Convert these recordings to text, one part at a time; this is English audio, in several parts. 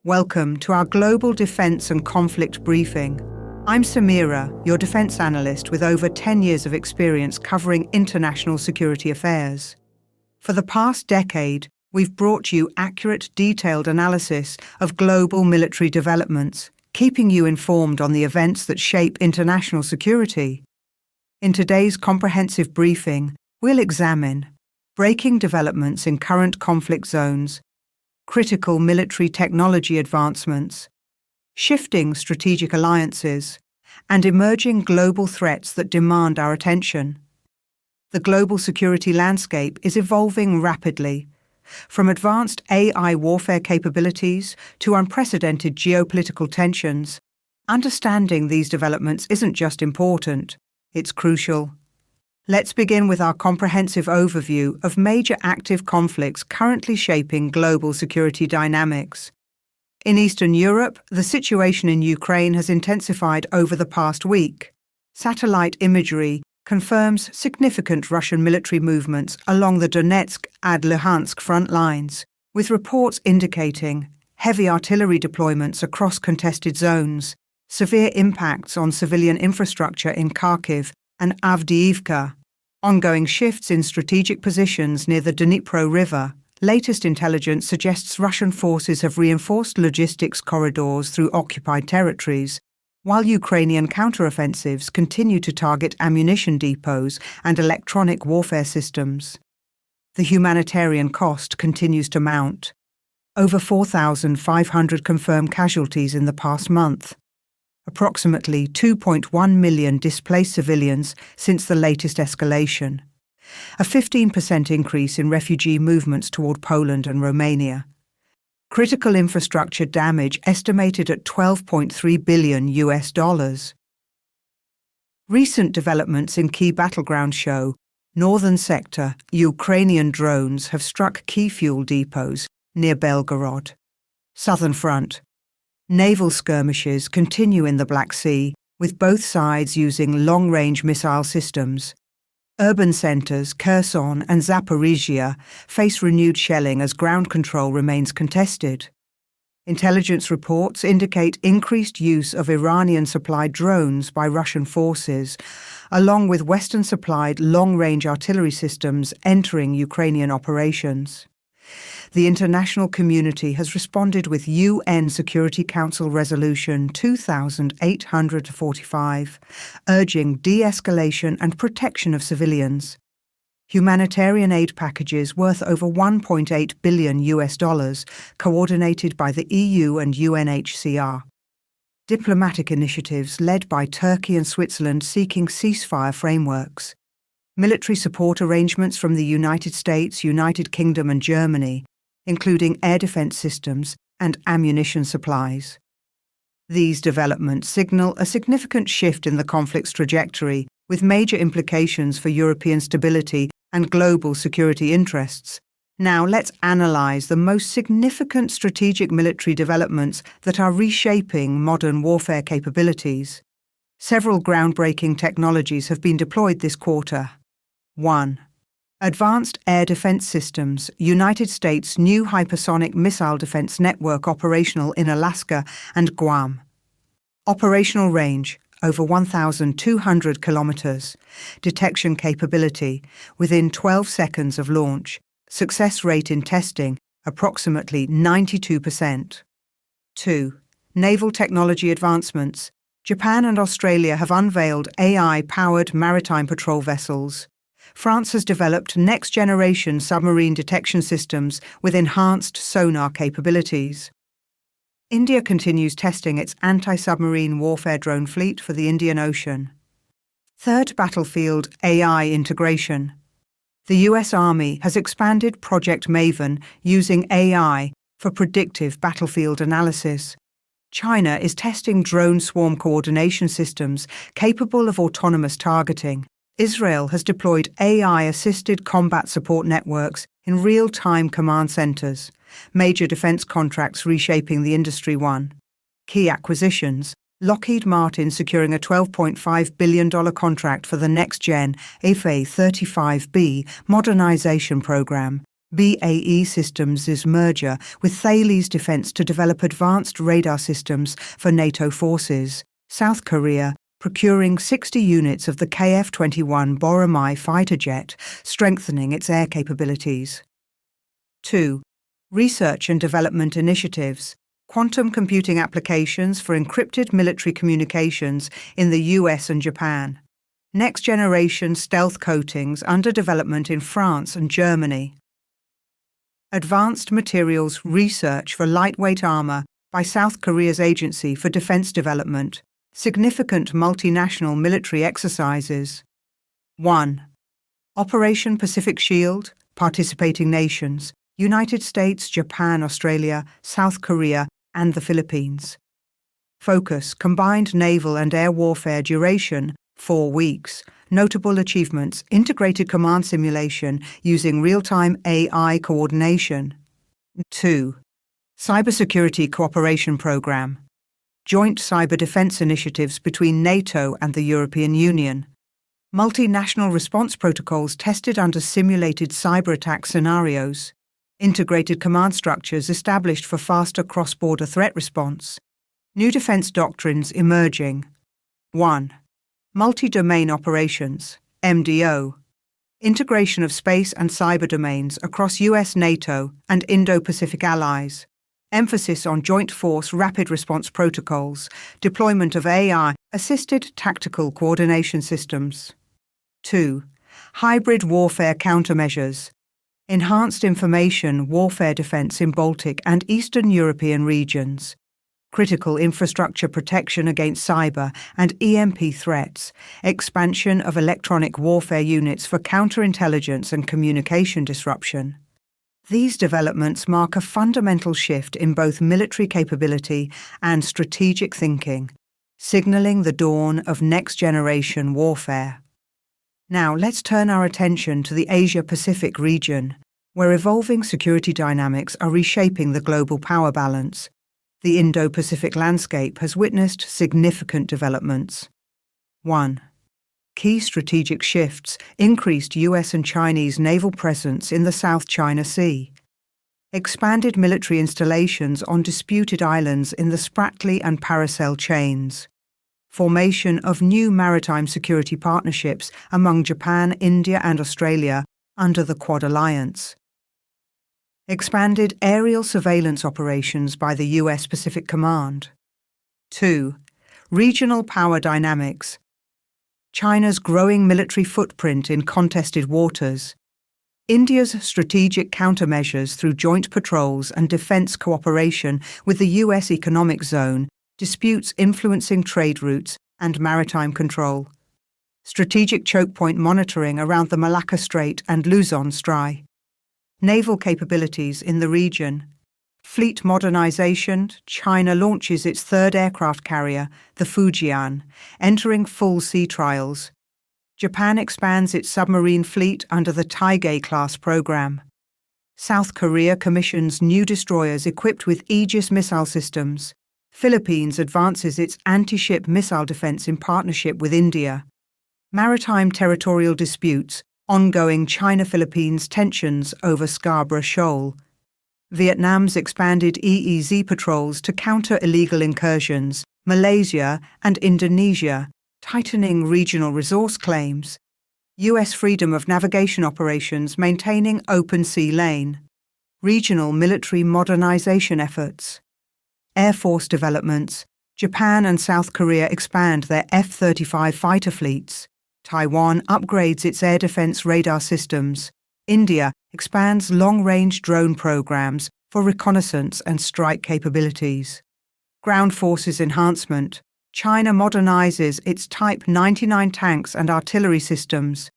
Welcome to our Global Defense and Conflict Briefing. I'm Samira, your defense analyst with over 10 years of experience covering international security affairs. For the past decade, we've brought you accurate, detailed analysis of global military developments, keeping you informed on the events that shape international security. In today's comprehensive briefing, we'll examine breaking developments in current conflict zones, critical military technology advancements, shifting strategic alliances, and emerging global threats that demand our attention. The global security landscape is evolving rapidly, from advanced AI warfare capabilities to unprecedented geopolitical tensions. Understanding these developments isn't just important, it's crucial. Let's begin with our comprehensive overview of major active conflicts currently shaping global security dynamics. In Eastern Europe, the situation in Ukraine has intensified over the past week. Satellite imagery confirms significant Russian military movements along the Donetsk and Luhansk front lines, with reports indicating heavy artillery deployments across contested zones, severe impacts on civilian infrastructure in Kharkiv and Avdiivka, ongoing shifts in strategic positions near the Dnipro River. Latest intelligence suggests Russian forces have reinforced logistics corridors through occupied territories, while Ukrainian counteroffensives continue to target ammunition depots and electronic warfare systems. The humanitarian cost continues to mount. Over 4,500 confirmed casualties in the past month. Approximately 2.1 million displaced civilians since the latest escalation. A 15% increase in refugee movements toward Poland and Romania. Critical infrastructure damage estimated at $12.3 billion. Recent developments in key battlegrounds show northern sector Ukrainian drones have struck key fuel depots near Belgorod. Southern front. Naval skirmishes continue in the Black Sea, with both sides using long-range missile systems. Urban centers Kherson and Zaporizhia face renewed shelling as ground control remains contested. Intelligence reports indicate increased use of Iranian-supplied drones by Russian forces, along with Western-supplied long-range artillery systems entering Ukrainian operations. The international community has responded with UN Security Council Resolution 2845, urging de-escalation and protection of civilians. Humanitarian aid packages worth over $1.8 billion, coordinated by the EU and UNHCR. Diplomatic initiatives led by Turkey and Switzerland seeking ceasefire frameworks. Military support arrangements from the United States, United Kingdom and Germany, including air defense systems and ammunition supplies. These developments signal a significant shift in the conflict's trajectory, with major implications for European stability and global security interests. Now let's analyze the most significant strategic military developments that are reshaping modern warfare capabilities. Several groundbreaking technologies have been deployed this quarter. 1. Advanced Air Defense Systems, United States' new hypersonic missile defense network operational in Alaska and Guam. Operational range, over 1,200 kilometers. Detection capability, within 12 seconds of launch. Success rate in testing, approximately 92%. 2. Naval technology advancements. Japan and Australia have unveiled AI-powered maritime patrol vessels. France has developed next-generation submarine detection systems with enhanced sonar capabilities. India continues testing its anti-submarine warfare drone fleet for the Indian Ocean. Third battlefield AI integration. The US Army has expanded Project Maven using AI for predictive battlefield analysis. China is testing drone swarm coordination systems capable of autonomous targeting. Israel has deployed AI-assisted combat support networks in real-time command centers. Major defense contracts reshaping the industry. 1. Key acquisitions. Lockheed Martin securing a $12.5 billion contract for the next-gen F/A-35B modernization program, BAE Systems' merger with Thales Defence to develop advanced radar systems for NATO forces. South Korea procuring 60 units of the KF-21 Boramae fighter jet, strengthening its air capabilities. 2. Research and development initiatives. Quantum computing applications for encrypted military communications in the US and Japan. Next-generation stealth coatings under development in France and Germany. Advanced materials research for lightweight armor by South Korea's Agency for Defense Development. Significant multinational military exercises. 1. Operation Pacific Shield, participating nations, United States, Japan, Australia, South Korea, and the Philippines. Focus, combined naval and air warfare duration, 4 weeks. Notable achievements, integrated command simulation using real-time AI coordination. 2. Cybersecurity Cooperation Programme. Joint cyber defense initiatives between NATO and the European Union. Multinational response protocols tested under simulated cyber attack scenarios. Integrated command structures established for faster cross-border threat response. New defense doctrines emerging. 1. Multi-domain operations, MDO. Integration of space and cyber domains across US, NATO, and Indo-Pacific allies. Emphasis on joint force rapid response protocols, deployment of AI-assisted tactical coordination systems. 2. Hybrid warfare countermeasures. Enhanced information warfare defense in Baltic and Eastern European regions. Critical infrastructure protection against cyber and EMP threats, expansion of electronic warfare units for counterintelligence and communication disruption. These developments mark a fundamental shift in both military capability and strategic thinking, signaling the dawn of next-generation warfare. Now let's turn our attention to the Asia-Pacific region, where evolving security dynamics are reshaping the global power balance. The Indo-Pacific landscape has witnessed significant developments. 1. Key strategic shifts: increased US and Chinese naval presence in the South China Sea. Expanded military installations on disputed islands in the Spratly and Paracel chains. Formation of new maritime security partnerships among Japan, India, and Australia under the Quad Alliance. Expanded aerial surveillance operations by the US Pacific Command. 2. Regional power dynamics. China's growing military footprint in contested waters. India's strategic countermeasures through joint patrols and defense cooperation with the US Economic Zone, disputes influencing trade routes and maritime control. Strategic choke point monitoring around the Malacca Strait and Luzon Strait. Naval capabilities in the region. Fleet modernization. China launches its third aircraft carrier, the Fujian, entering full sea trials. Japan expands its submarine fleet under the Taigei-class program. South Korea commissions new destroyers equipped with Aegis missile systems. Philippines advances its anti-ship missile defense in partnership with India. Maritime territorial disputes. Ongoing China-Philippines tensions over Scarborough Shoal. Vietnam's expanded EEZ patrols to counter illegal incursions. Malaysia and Indonesia tightening regional resource claims. US freedom of navigation operations maintaining open sea lane. Regional military modernization efforts. Air Force developments. Japan and South Korea expand their F-35 fighter fleets. Taiwan upgrades its air defense radar systems. India expands long-range drone programs for reconnaissance and strike capabilities. Ground forces enhancement. China modernizes its Type 99 tanks and artillery systems.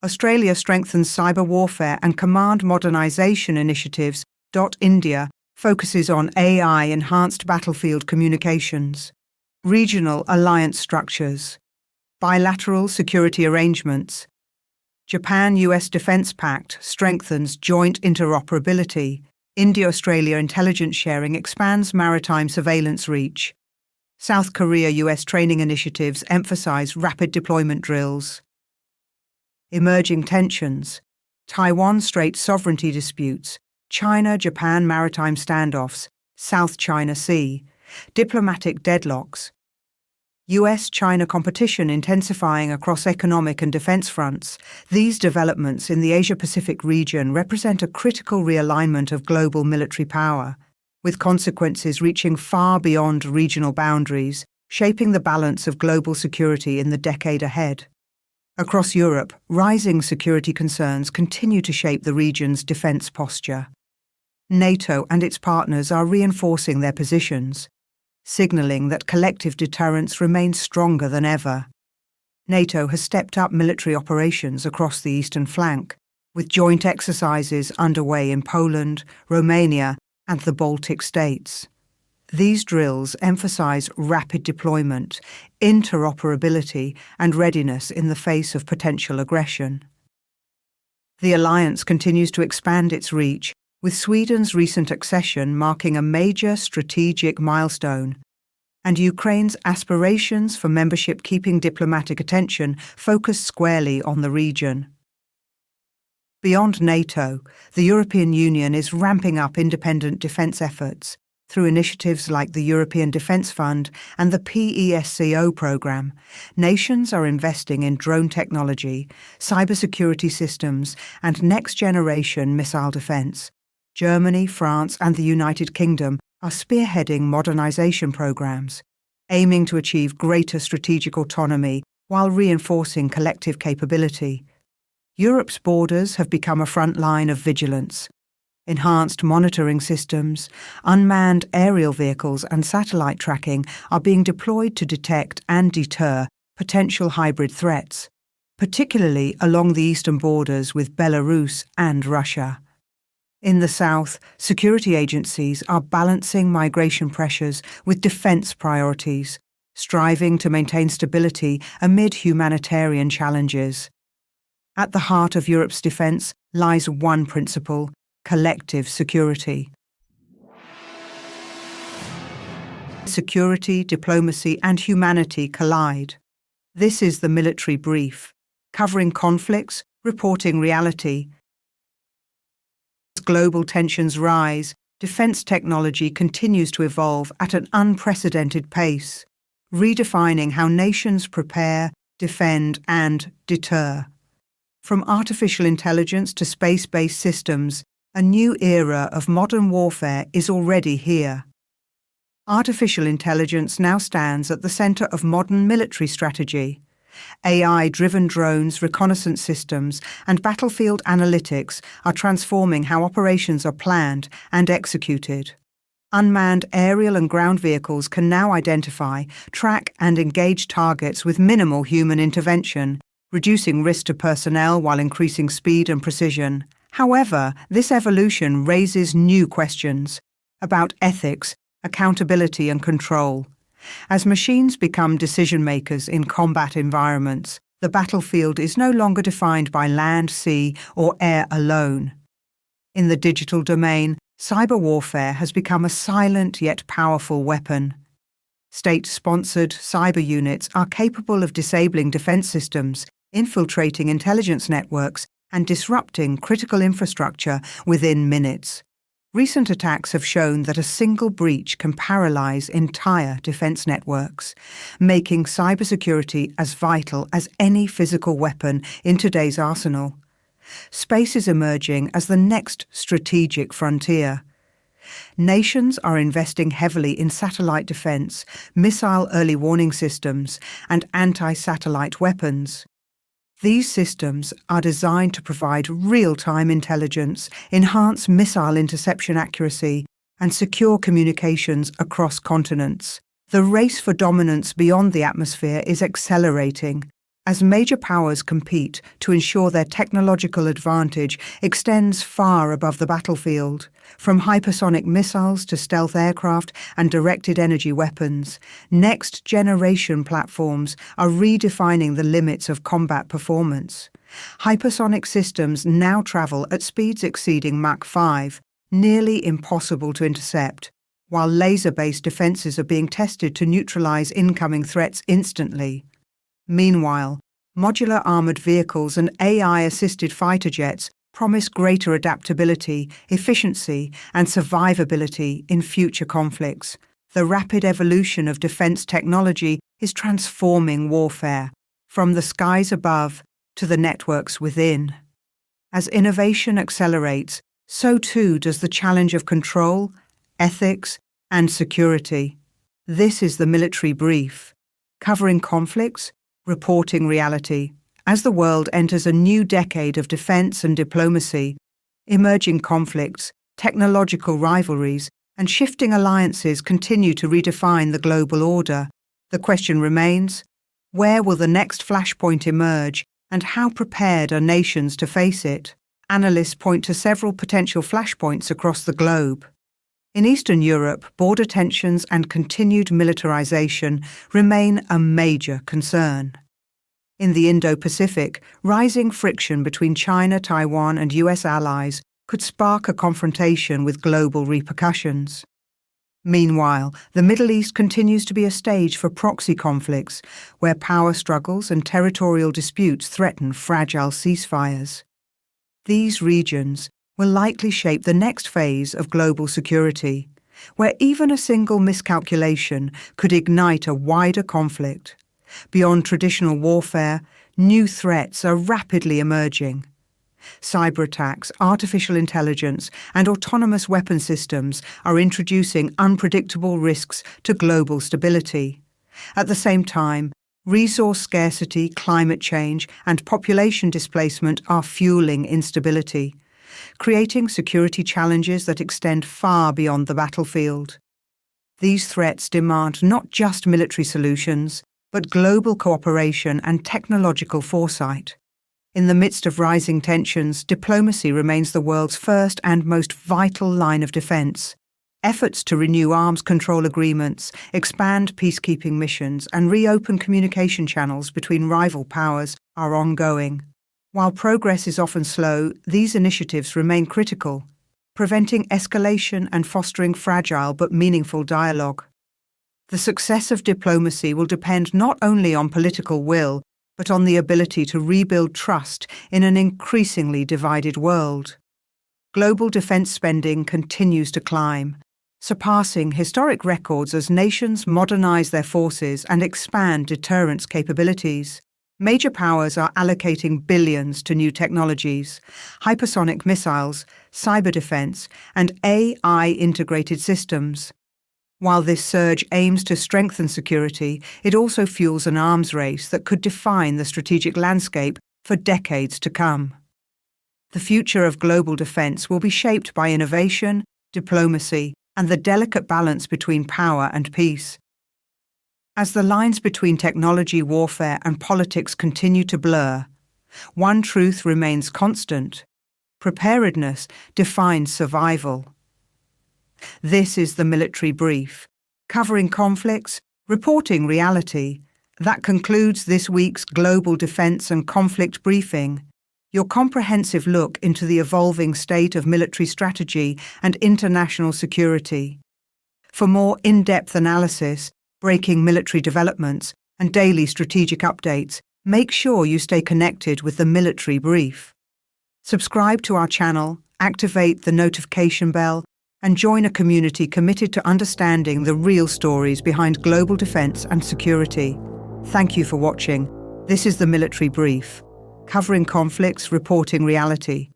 Australia strengthens cyber warfare and command modernization initiatives. India focuses on AI-enhanced battlefield communications. Regional alliance structures. Bilateral security arrangements. Japan-US Defense Pact strengthens joint interoperability. India-Australia intelligence sharing expands maritime surveillance reach. South Korea-US training initiatives emphasize rapid deployment drills. Emerging tensions. Taiwan Strait sovereignty disputes, China-Japan maritime standoffs, South China Sea, diplomatic deadlocks, US-China competition intensifying across economic and defense fronts. These developments in the Asia-Pacific region represent a critical realignment of global military power, with consequences reaching far beyond regional boundaries, shaping the balance of global security in the decade ahead. Across Europe, rising security concerns continue to shape the region's defense posture. NATO and its partners are reinforcing their positions, signaling that collective deterrence remains stronger than ever. NATO has stepped up military operations across the eastern flank, with joint exercises underway in Poland, Romania, and the Baltic states. These drills emphasize rapid deployment, interoperability, and readiness in the face of potential aggression. The alliance continues to expand its reach, with Sweden's recent accession marking a major strategic milestone, and Ukraine's aspirations for membership keeping diplomatic attention focused squarely on the region. Beyond NATO, the European Union is ramping up independent defence efforts through initiatives like the European Defence Fund and the PESCO programme. Nations are investing in drone technology, cybersecurity systems, and next-generation missile defence. Germany, France, and the United Kingdom are spearheading modernisation programmes, aiming to achieve greater strategic autonomy while reinforcing collective capability. Europe's borders have become a front line of vigilance. Enhanced monitoring systems, unmanned aerial vehicles, and satellite tracking are being deployed to detect and deter potential hybrid threats, particularly along the eastern borders with Belarus and Russia. In the south, security agencies are balancing migration pressures with defence priorities, striving to maintain stability amid humanitarian challenges. At the heart of Europe's defence lies one principle: collective security. Security, diplomacy, and humanity collide. This is the military brief, covering conflicts, reporting reality. As global tensions rise, defense technology continues to evolve at an unprecedented pace, redefining how nations prepare, defend, and deter. From artificial intelligence to space-based systems, a new era of modern warfare is already here. Artificial intelligence now stands at the center of modern military strategy. AI-driven drones, reconnaissance systems, and battlefield analytics are transforming how operations are planned and executed. Unmanned aerial and ground vehicles can now identify, track, and engage targets with minimal human intervention, reducing risk to personnel while increasing speed and precision. However, this evolution raises new questions about ethics, accountability, and control. As machines become decision-makers in combat environments, the battlefield is no longer defined by land, sea, or air alone. In the digital domain, cyber warfare has become a silent yet powerful weapon. State-sponsored cyber units are capable of disabling defense systems, infiltrating intelligence networks, and disrupting critical infrastructure within minutes. Recent attacks have shown that a single breach can paralyze entire defense networks, making cybersecurity as vital as any physical weapon in today's arsenal. Space is emerging as the next strategic frontier. Nations are investing heavily in satellite defense, missile early warning systems, and anti-satellite weapons. These systems are designed to provide real-time intelligence, enhance missile interception accuracy, and secure communications across continents. The race for dominance beyond the atmosphere is accelerating, as major powers compete to ensure their technological advantage extends far above the battlefield. From hypersonic missiles to stealth aircraft and directed energy weapons, next-generation platforms are redefining the limits of combat performance. Hypersonic systems now travel at speeds exceeding Mach 5, nearly impossible to intercept, while laser-based defenses are being tested to neutralize incoming threats instantly. Meanwhile, modular armored vehicles and AI-assisted fighter jets promise greater adaptability, efficiency, and survivability in future conflicts. The rapid evolution of defense technology is transforming warfare, from the skies above to the networks within. As innovation accelerates, so too does the challenge of control, ethics, and security. This is the military brief, covering conflicts, reporting reality. As the world enters a new decade of defense and diplomacy, emerging conflicts, technological rivalries, and shifting alliances continue to redefine the global order. The question remains, where will the next flashpoint emerge, and how prepared are nations to face it? Analysts point to several potential flashpoints across the globe. In Eastern Europe, border tensions and continued militarization remain a major concern. In the Indo-Pacific, rising friction between China, Taiwan, and US allies could spark a confrontation with global repercussions. Meanwhile, the Middle East continues to be a stage for proxy conflicts, where power struggles and territorial disputes threaten fragile ceasefires. These regions will likely shape the next phase of global security, where even a single miscalculation could ignite a wider conflict. Beyond traditional warfare, new threats are rapidly emerging. Cyber attacks, artificial intelligence, and autonomous weapon systems are introducing unpredictable risks to global stability. At the same time, resource scarcity, climate change, and population displacement are fueling instability, creating security challenges that extend far beyond the battlefield. These threats demand not just military solutions, but global cooperation and technological foresight. In the midst of rising tensions, diplomacy remains the world's first and most vital line of defense. Efforts to renew arms control agreements, expand peacekeeping missions, and reopen communication channels between rival powers are ongoing. While progress is often slow, these initiatives remain critical, preventing escalation and fostering fragile but meaningful dialogue. The success of diplomacy will depend not only on political will, but on the ability to rebuild trust in an increasingly divided world. Global defense spending continues to climb, surpassing historic records as nations modernize their forces and expand deterrence capabilities. Major powers are allocating billions to new technologies, hypersonic missiles, cyber defense, and AI-integrated systems. While this surge aims to strengthen security, it also fuels an arms race that could define the strategic landscape for decades to come. The future of global defense will be shaped by innovation, diplomacy, and the delicate balance between power and peace. As the lines between technology, warfare, and politics continue to blur, one truth remains constant: preparedness defines survival. This is the military brief, covering conflicts, reporting reality. That concludes this week's Global Defense and Conflict Briefing, your comprehensive look into the evolving state of military strategy and international security. For more in-depth analysis, breaking military developments, and daily strategic updates, make sure you stay connected with the Military Brief. Subscribe to our channel, activate the notification bell, and join a community committed to understanding the real stories behind global defense and security. Thank you for watching. This is the Military Brief, covering conflicts, reporting reality.